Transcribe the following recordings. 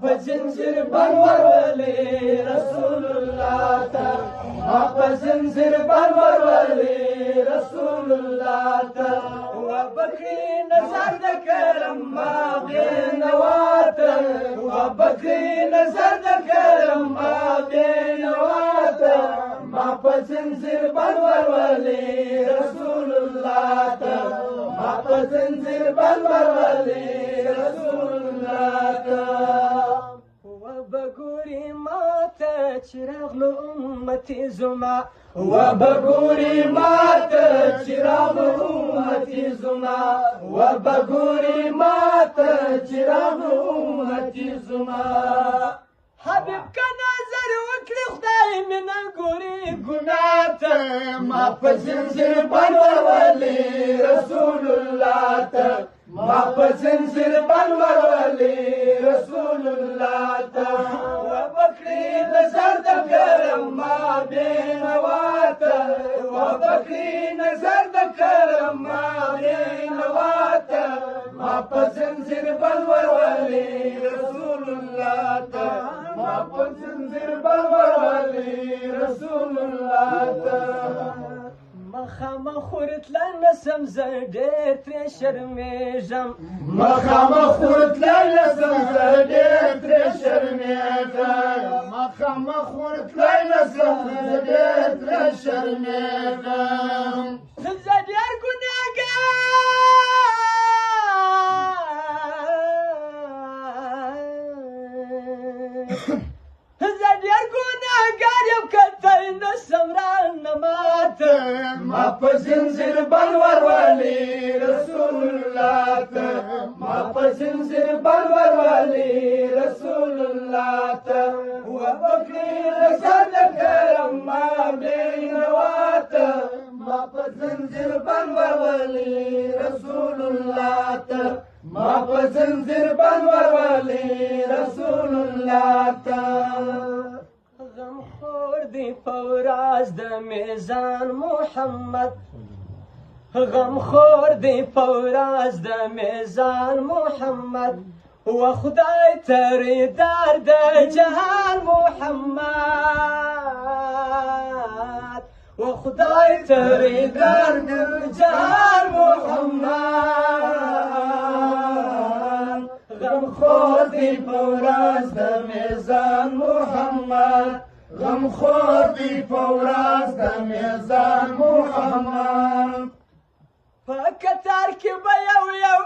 په زنځیر بند ولې رسول الله ته ما په زنځیر بند ولې رسول الله ته وبکې نظر د کرم ما بینواته وبکې نظر د کرم ما بینواته ما په زنځیر بند ولې رسول الله ته ما په زنځیر بند ولې رسول الله ته وبګوري ماته چراغ له امتي زما وبګوري ماته چراغ له امتي زما وبګوري ماته چراغ له امتي زما حبيب که نظر وکړي خدای مې نه ګوري ګناه ته ما په زنځیر بند ولې رسول الله ته ما په زنځیر بند ولې رسول الله ته وبکړي نظر د کرم ما بینواته وبکړي نظر د کرم ما بینواته ما په زنځیر بند ولې رسول الله ته ما په زنځیر بند ولې رسول الله ته مخامخ ورتلای نسم زه ډېر ترې شرمېږم مخامخ ورتلای نسم زه ډېر ترې شرمېږم مخامخ ورتلای نسم زه ډېر ترې شرمېږم زه ډېر زه ډېر ګناهګار یم کتلی نسم رانه ماته ما په زنځیر بند ولې رسول الله ته ما په زنځیر بند ولې رسول الله ته وبکړي نظر د کرم ما بینواته ما په زنځیر بند ولې رسول الله ته ما په زنځیر بند ولې رسول الله ته غمخور دی په ورځ د میزان محمد غمخور دی په ورځ د میزان محمد و خدای تریدار د جهان محمد و خدای تریدار د جهان محمد غمخور دی په ورځ د میزان محمد غمخور دی په ورځ د میزان محمد په کتار کې به یو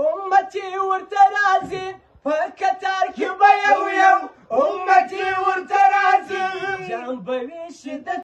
امتي ورته راځي په کتار کې به یو امتي ورته راځي جام به وي شدت